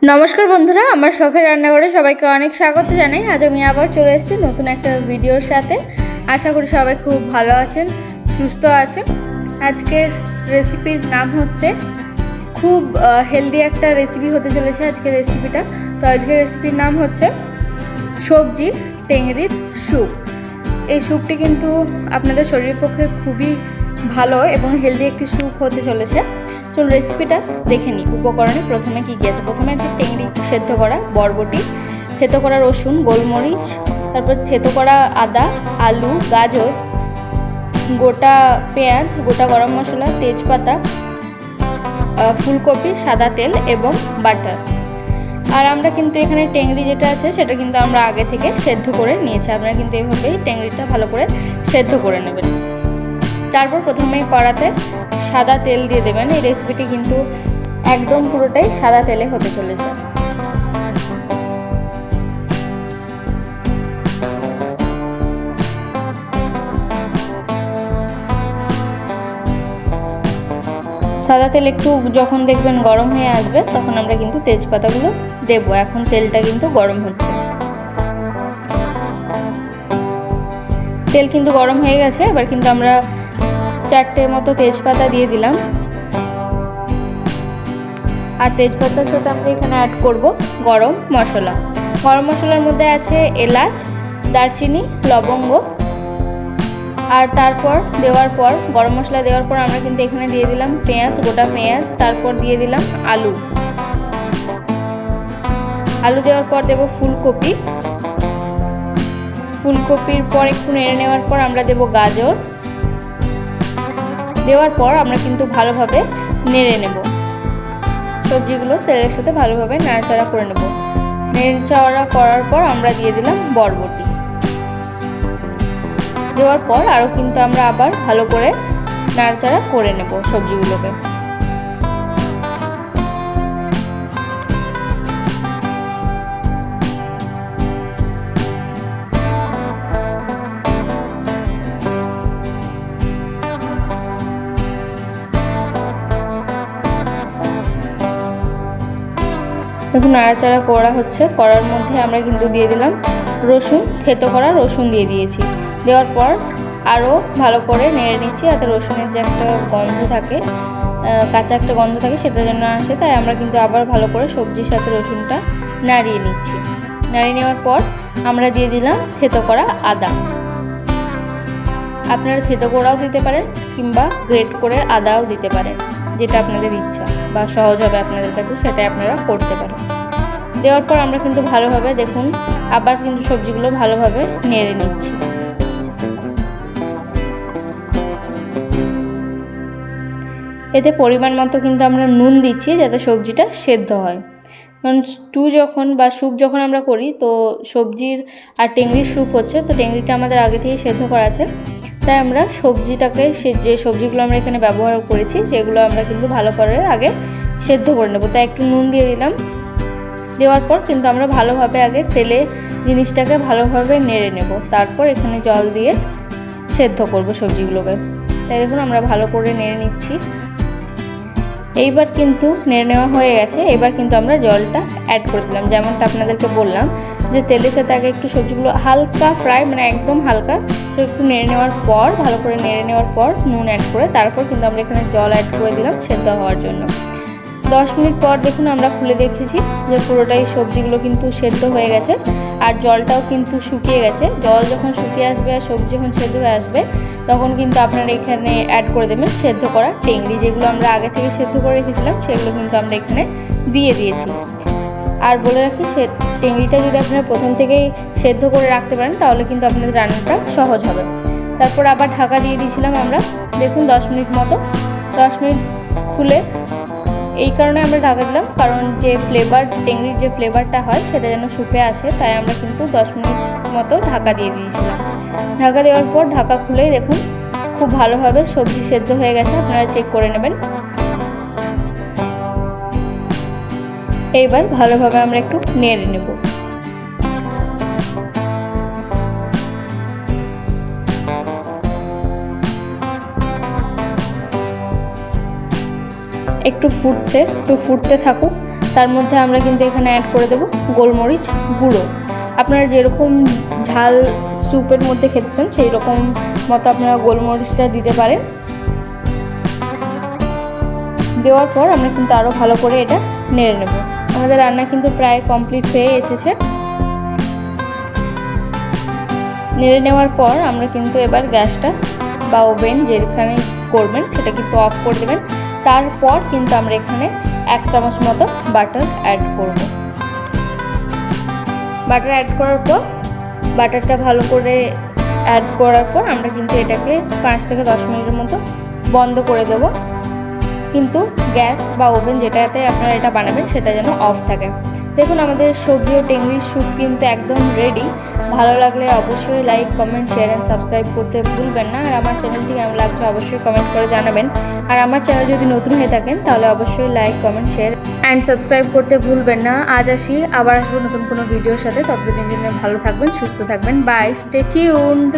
নমস্কার বন্ধুরা, আমার শখের রান্নাঘরে সবাইকে অনেক স্বাগত জানাই। আজ আমি আবার চলে এসেছি নতুন একটা ভিডিওর সাথে। আশা করি সবাই খুব ভালো আছেন, সুস্থ আছেন। আজকের রেসিপির নাম হচ্ছে, খুব হেলদি একটা রেসিপি হতে চলেছে আজকের রেসিপিটা। তো আজকের রেসিপির নাম হচ্ছে সবজি টেংরির স্যুপ। এই স্যুপটি কিন্তু আপনাদের শরীরের পক্ষে খুবই ভালো এবং হেলদি একটি স্যুপ হতে চলেছে। চলুন রেসিপিটা দেখে নিই। উপকরণে প্রথমে কী কী আছে। প্রথমে আছে টেংরি সেদ্ধ করা, বরবটি, থেতো করা রসুন, গোলমরিচ, তারপর থেতো করা আদা, আলু, গাজর, গোটা পেঁয়াজ, গোটা গরম মশলা, তেজপাতা, ফুলকপি, সাদা তেল এবং বাটার। আর আমরা কিন্তু এখানে টেংরি যেটা আছে সেটা কিন্তু আমরা আগে থেকে সেদ্ধ করে নিয়েছি। আপনারা কিন্তু এইভাবেই টেংরিটা ভালো করে সেদ্ধ করে নেবেন। তারপর প্রথমে কড়াতে সাদা তেল দিয়ে দেবেন। এই রেসিপিটি কিন্তু একদম পুরোটাই সাদা তেলে হতে চলেছে। সাদা তেল একটু যখন দেখবেন গরম হয়ে আসবে তখন আমরা কিন্তু তেজপাতাগুলো দেবো। এখন তেলটা কিন্তু গরম হচ্ছে। তেল কিন্তু গরম হয়ে গেছে। এবার কিন্তু আমরা 4টে মতো তেজপাতা দিয়ে দিলাম। আর তেজপাতার সাথে আমরা এখানে অ্যাড করব গরম মশলা। গরম মশলার মধ্যে আছে এলাচ, দারচিনি, লবঙ্গ। আর তারপর দেওয়ার পর, গরম মশলা দেওয়ার পর আমরা কিন্তু এখানে দিয়ে দিলাম পেঁয়াজ, গোটা পেঁয়াজ। তারপর দিয়ে দিলাম আলু। আলু দেওয়ার পর দেব ফুলকপি। ফুলকপির পর একটু নেড়ে নেওয়ার পর আমরা দেব গাজর। দেওয়ার পর আমরা কিন্তু ভালোভাবে নেড়ে নেব। সবজিগুলো তেলের সাথে ভালোভাবে নাড়াচাড়া করে নেব। নাড়াচাড়া করার পর আমরা দিয়ে দিলাম বরবটি। দেওয়ার পর আরও কিন্তু আমরা আবার ভালো করে নাড়াচাড়া করে নেব সবজিগুলোকে। দেখুন নাড়াচাড়া করা হচ্ছে। করার মধ্যে আমরা কিন্তু দিয়ে দিলাম রসুন, থেতো করা রসুন দিয়ে দিয়েছি। দেওয়ার পর আরও ভালো করে নেড়ে নিচ্ছি, যাতে রসুনের যে একটা গন্ধ থাকে, কাঁচা একটা গন্ধ থাকে, সেটা যেন আসে। তাই আমরা কিন্তু আবার ভালো করে সবজির সাথে রসুনটা নাড়িয়ে নিচ্ছি। নাড়িয়ে নেওয়ার পর আমরা দিয়ে দিলাম থেতো করা আদা। আপনারা থেতো করাও দিতে পারেন কিংবা গ্রেট করে আদাও দিতে পারেন, যেটা আপনাদের ইচ্ছা বা সহজ হবে আপনাদের কাছে সেটাই আপনারা করতে পারেন। দেওয়ার পর আমরা কিন্তু ভালোভাবে, দেখুন আবার কিন্তু সবজিগুলো ভালোভাবে নেড়ে নিচ্ছি। এতে পরিমাণ মতো কিন্তু আমরা নুন দিচ্ছি, যাতে সবজিটা সেদ্ধ হয়। কারণ স্টু যখন বা স্যুপ যখন আমরা করি, তো সবজির আর টেংরির স্যুপ হচ্ছে, তো টেংরিটা আমাদের আগে থেকেই সেদ্ধ করা আছে। তাই আমরা সবজিটাকে, যে সবজিগুলো আমরা এখানে ব্যবহার করেছি সেগুলো আমরা কিন্তু ভালো করে আগে সেদ্ধ করে নেব। তাই একটু নুন দিয়ে দিলাম। দেওয়ার পর কিন্তু আমরা ভালোভাবে আগে তেলে জিনিসটাকে ভালোভাবে নেড়ে নেব। তারপর এখানে জল দিয়ে সেদ্ধ করব সবজিগুলোকে। তাই দেখুন আমরা ভালো করে নেড়ে নিচ্ছি। এইবার কিন্তু নেড়ে নেওয়া হয়ে গেছে। এবার কিন্তু আমরা জলটা অ্যাড করে দিলাম। যেমনটা আপনাদেরকে বললাম যে তেলের সাথে আগে একটু সবজিগুলো হালকা ফ্রাই, মানে একদম হালকা, সে একটু নেড়ে নেওয়ার পর, ভালো করে নেড়ে নেওয়ার পর নুন অ্যাড করে তারপর কিন্তু আমরা এখানে জল অ্যাড করে দিলাম সেদ্ধ হওয়ার জন্য। 10 মিনিট পর দেখুন আমরা খুলে দেখেছি যে পুরোটাই সবজিগুলো কিন্তু সেদ্ধ হয়ে গেছে আর জলটাও কিন্তু শুকিয়ে গেছে। জল যখন শুকিয়ে আসবে আর সবজি যখন সেদ্ধ হয়ে আসবে তখন কিন্তু আপনারা এখানে অ্যাড করে দেবেন সেদ্ধ করা টেংরি। যেগুলো আমরা আগে থেকে সেদ্ধ করে রেখেছিলাম সেগুলো কিন্তু আমরা এখানে দিয়ে দিয়েছি। আর বলে রাখি, টেংরিটা যদি আপনারা প্রথম থেকেই সেদ্ধ করে রাখতে পারেন তাহলে কিন্তু আপনাদের রান্নাটা সহজ হবে। তারপর আবার ঢাকা দিয়ে দিয়েছিলাম আমরা, দেখুন 10 মিনিট মতো। 10 মিনিট খুলে এই কারণে আমরা ঢাকা দিলাম, কারণ যে ফ্লেভার, টেংরির যে ফ্লেভারটা হয় সেটা যেন সুপে আসে। তাই আমরা কিন্তু 10 মিনিট মতো ঢাকা দিয়ে দিয়েছিলাম। ঢাকা দেওয়ার পর ঢাকা খুলেই দেখুন খুব ভালোভাবে সবজি সেদ্ধ হয়ে গেছে। আপনারা চেক করে নেবেন। এইবার ভালোভাবে আমরা একটু নেড়ে নেব। একটু ফুটছে, একটু ফুটতে থাকুক। তার মধ্যে আমরা কিন্তু এখানে অ্যাড করে দেবো গোলমরিচ গুঁড়ো। আপনারা যেরকম ঝাল স্যুপের মধ্যে খেতে চান সেই রকম মতো আপনারা গোলমরিচটা দিতে পারেন। দেওয়ার পর আমরা কিন্তু আরও ভালো করে এটা নেড়ে নেব। আমাদের রান্না কিন্তু প্রায় কমপ্লিট হয়ে এসেছে। নেড়ে নেওয়ার পর আমরা কিন্তু এবার গ্যাসটা বা ওভেন যেখানে করবেন সেটা কিন্তু অফ করে দেবেন। তারপর কিন্তু আমরা এখানে 1 চামচ মতো বাটার অ্যাড করব। বাটার অ্যাড করার পর বাটারটা ভালো করে অ্যাড করার পর আমরা কিন্তু এটাকে 5 থেকে 10 মিনিটের মতো বন্ধ করে দেব। কিন্তু গ্যাস বা ওভেন যেটাতে আপনারা এটা বানাবেন সেটা যেন অফ থাকে। দেখুন আমাদের সবজি ও টেংরির স্যুপ কিন্তু একদম রেডি। ভালো লাগলে অবশ্যই like, comment, share and subscribe করতে ভুলবেন না। আর আমার চ্যানেলটি কেমন লাগছে অবশ্যই কমেন্ট করে জানাবেন। আর আমার চ্যানেল যদি নতুন হয়ে থাকেন তাহলে অবশ্যই like, comment, share and subscribe করতে ভুলবেন না। আজ আসি, আবার আসবো নতুন কোনো ভিডিওর সাথে। ততদিনের জন্য ভালো থাকবেন, সুস্থ থাকবেন। Bye, stay tuned.